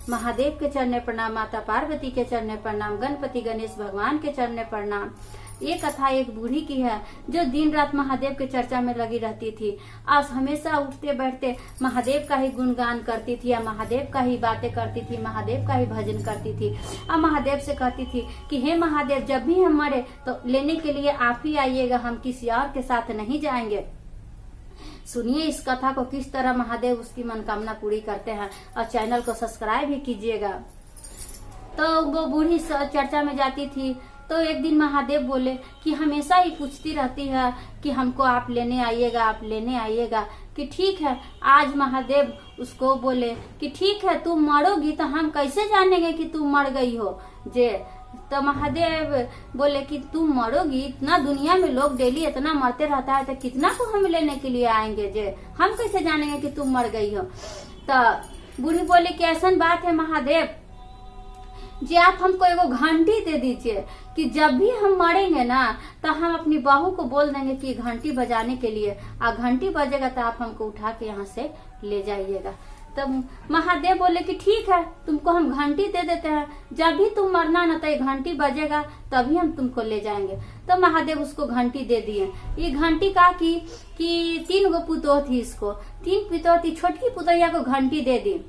महादेव के चरणे प्रणाम, माता पार्वती के चरणे प्रणाम, गणपति गणेश भगवान के चरणे प्रणाम। ये कथा एक बूढ़ी की है जो दिन रात महादेव के चर्चा में लगी रहती थी। आज हमेशा उठते बैठते महादेव का ही गुणगान करती थी, या महादेव का ही बातें करती थी, महादेव का ही भजन करती थी। और महादेव से कहती थी कि हे महादेव, जब भी हम मरे तो लेने के लिए आप ही आइएगा, हम किसी और के साथ नहीं जाएंगे। सुनिए इस कथा को किस तरह महादेव उसकी मनोकामना पूरी करते हैं, और चैनल को सब्सक्राइब भी कीजिएगा। तो वो बूढ़ी चर्चा में जाती थी, तो एक दिन महादेव बोले कि हमेशा ही पूछती रहती है कि हमको आप लेने आइएगा, आप लेने आइएगा, कि ठीक है। आज महादेव उसको बोले कि ठीक है, तुम मरोगी तो हम कैसे जानेंगे कि तुम मर गई हो जे। तो महादेव बोले कि तुम मरोगी, इतना दुनिया में लोग डेली इतना मरते रहता है, तो कितना को हम लेने के लिए आएंगे जे, हम कैसे जानेंगे कि तुम मर गई हो। तो बूढ़ी बोले कि ऐसा बात है महादेव जी, आप हमको एगो घंटी दे दीजिए कि जब भी हम मरेंगे ना तो हम अपनी बहू को बोल देंगे कि घंटी बजाने के लिए, और घंटी बजेगा तो आप हमको उठा के यहाँ से ले जाइएगा। तब महादेव बोले कि ठीक है, तुमको हम घंटी दे देते हैं, जब भी तुम मरना ना तो ये घंटी बजेगा तभी हम तुमको ले जाएंगे। तो महादेव उसको घंटी दे दिए। ये घंटी का कि 3 गो पुतोह थी, इसको 3 पुतोह थी, छोटकी पुतोहिया को घंटी दे दी।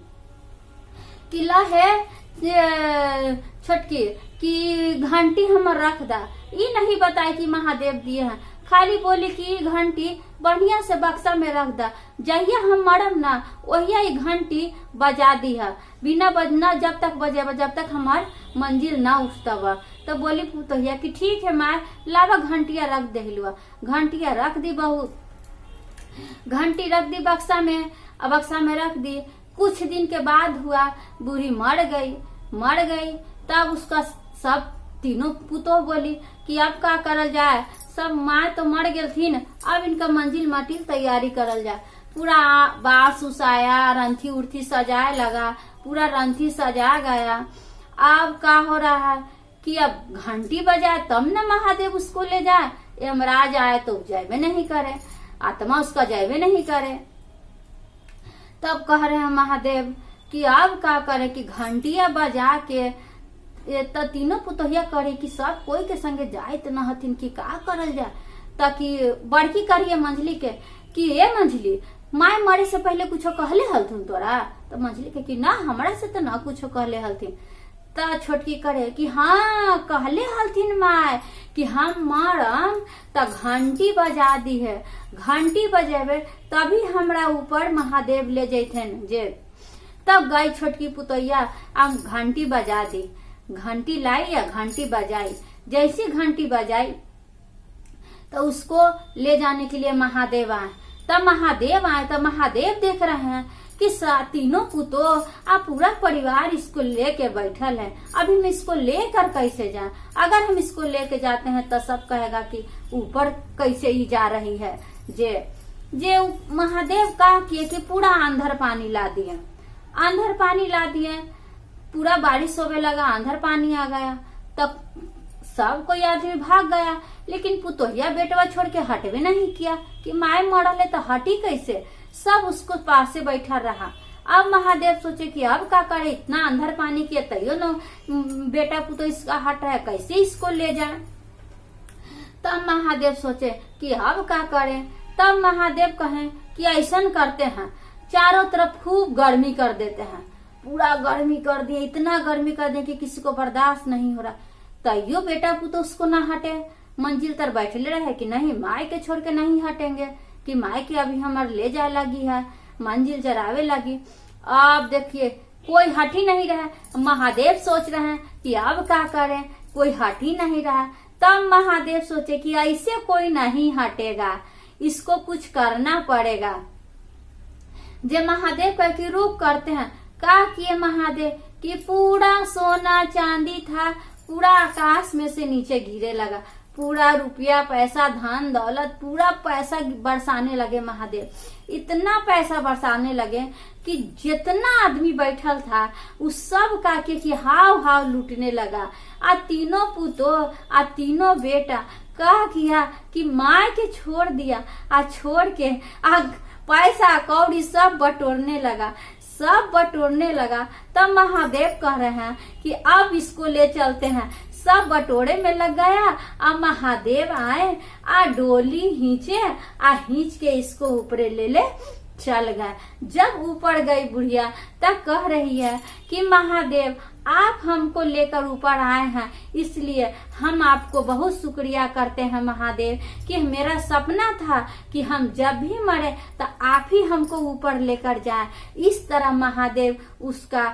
किला है छोटकी कि घंटी हम रख दा, ये नहीं बताए कि महादेव दिए हैं, खाली बोली कि घंटी बढ़िया से बक्सा में रख दा, जहिया हम मरम ना वहिया ये घंटी बजा दी है, बिना बजना जब तक बजेबा जब तक हमार मंजिल ना उठतबा। तो बोली पुतहिया कि ठीक है माँ, लावा घंटिया रख दे। घंटिया रख दी, बहू घंटी रख दी बक्सा में, बक्सा में रख दी। कुछ दिन के बाद हुआ बूढ़ी मर गई। तब उसका सब तीनों पुतोह बोली कि अब का करल जाए, सब माँ तो मर गेलथिन, अब इनका मंजिल माटी तैयारी करल जाए। पूरा बांस उसाया, रंथी उर्थी सजाए लगा, पूरा रंथी सजा गया। अब का हो रहा है कि अब घंटी बजाए तब न महादेव उसको ले जाए, यमराज आए तो जायबे नहीं करे, आत्मा उसका जायबे नहीं करे। तब कह रहे हैं महादेव कि अब का करे कि घंटिया बजा के तो तीनों पुतोहिया करे कि सब कोई के संगे जाए तो न हथिन कि का करल जाए, ताकि बड़की करिए मंझली के कि ये मंझली माय मरे से पहले कुछ कहले हलथिन तोरा। तो मंझली के कि ना हमरा से तो ना कुछ कहले हलथिन। तो छोटकी करे कि हाँ कहले हलथिन माय कि हम मरम तो घंटी बजा दी है, घंटी बजेबे तभी हमरा ऊपर महादेव ले जैथिन जे। तब गई छोटकी पुतैया, अब घंटी बजा दी, घंटी लाई या घंटी बजाई। जैसी घंटी बजाई तो उसको ले जाने के लिए महादेव आए। तब महादेव देख रहे हैं कि तीनों पुतोह आ पूरा परिवार इसको लेके बैठल है, अभी हम इसको लेकर कैसे जाए। अगर हम इसको लेके जाते हैं तो सब कहेगा कि ऊपर कैसे ही जा रही है जे महादेव का किए कि पूरा अंधर पानी ला दिए, पूरा बारिश होने लगा, अंधर पानी आ गया। तब सब कोई आदमी भाग गया, लेकिन पुतोहिया बेटवा छोड़ के हटवे नहीं किया कि माए मरल है तो हटी कैसे, सब उसको पास से बैठा रहा। अब महादेव सोचे कि अब का करे, इतना अंधर पानी किया तैयो न बेटा पुतो इसका हट है, कैसे इसको ले जाए। तब महादेव सोचे कि अब का करे। तब महादेव कहे कि ऐसा करते हैं, चारों तरफ खूब गर्मी कर देते हैं, पूरा गर्मी कर दिए, इतना गर्मी कर दिए कि किसी को बर्दाश्त नहीं हो रहा। तैयो बेटा पुतो उसको ना हटे, मंजिल तर बैठले रहे कि नहीं माय के छोड़ के नहीं हटेंगे, कि माय के अभी हमारे ले जाए लगी है, मंजिल जरावे लगी। अब देखिए कोई हट ही नहीं रहा। महादेव सोच रहे हैं कि अब क्या करें, कोई हट ही नहीं रहा। तब महादेव सोचे कि ऐसे कोई नहीं हटेगा, इसको कुछ करना पड़ेगा। जे महादेव कह के रुक करते हैं, का किए महादेव कि पूरा सोना चांदी था, पूरा आकाश में से नीचे गिरे लगा, पूरा रुपया पैसा धन दौलत पूरा पैसा बरसाने लगे महादेव। इतना पैसा बरसाने लगे कि जितना आदमी बैठल था उस सब का के हाव लूटने लगा। आ तीनों पुतोह आ तीनों बेटा कह किया कि माँ के छोड़ दिया, आ छोड़ के आ पैसा कौड़ी सब बटोरने लगा, सब बटोरने लगा। तब महादेव कह रहे हैं कि अब इसको ले चलते हैं। सब बटोरे में लग गया। अब महादेव आए, आ डोली हिंचे, आ हिंच के इसको ऊपरे ले चल गए। जब ऊपर गई बुढ़िया तब कह रही है कि महादेव आप हमको लेकर ऊपर आए हैं, इसलिए हम आपको बहुत शुक्रिया करते हैं महादेव, कि मेरा सपना था कि हम जब भी मरे तो आप ही हमको ऊपर लेकर जाएं। इस तरह महादेव उसका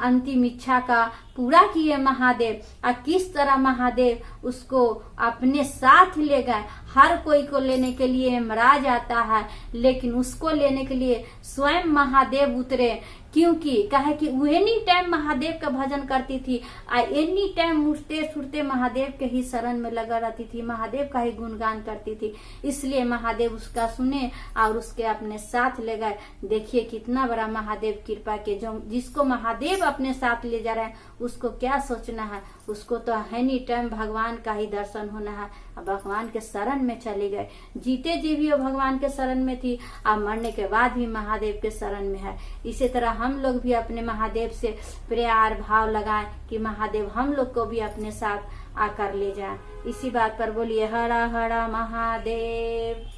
अंतिम इच्छा का पूरा किए महादेव। और किस तरह महादेव उसको अपने साथ ले गए। हर कोई को लेने के लिए यमराज आता है, लेकिन उसको लेने के लिए स्वयं महादेव उतरे, क्योंकि कहे कि वो एनी टाइम महादेव का भजन करती थी, एनी टाइम उठते छुटते महादेव के ही शरण में लगा रहती थी, महादेव का ही गुणगान करती थी। इसलिए महादेव उसका सुने और उसके अपने साथ ले गए। देखिए कितना बड़ा महादेव कृपा के, जो जिसको महादेव अपने साथ ले जा रहे हैं उसको क्या सोचना है, उसको तो एनी टाइम भगवान का ही दर्शन होना है। अब भगवान के शरण में चली गए। जीते जी भी वो भगवान के शरण में थी, और मरने के बाद भी महादेव के शरण में है। इसी तरह हम लोग भी अपने महादेव से प्यार भाव लगाएं कि महादेव हम लोग को भी अपने साथ आकर ले जाएं। इसी बात पर बोलिए हरा हरा महादेव।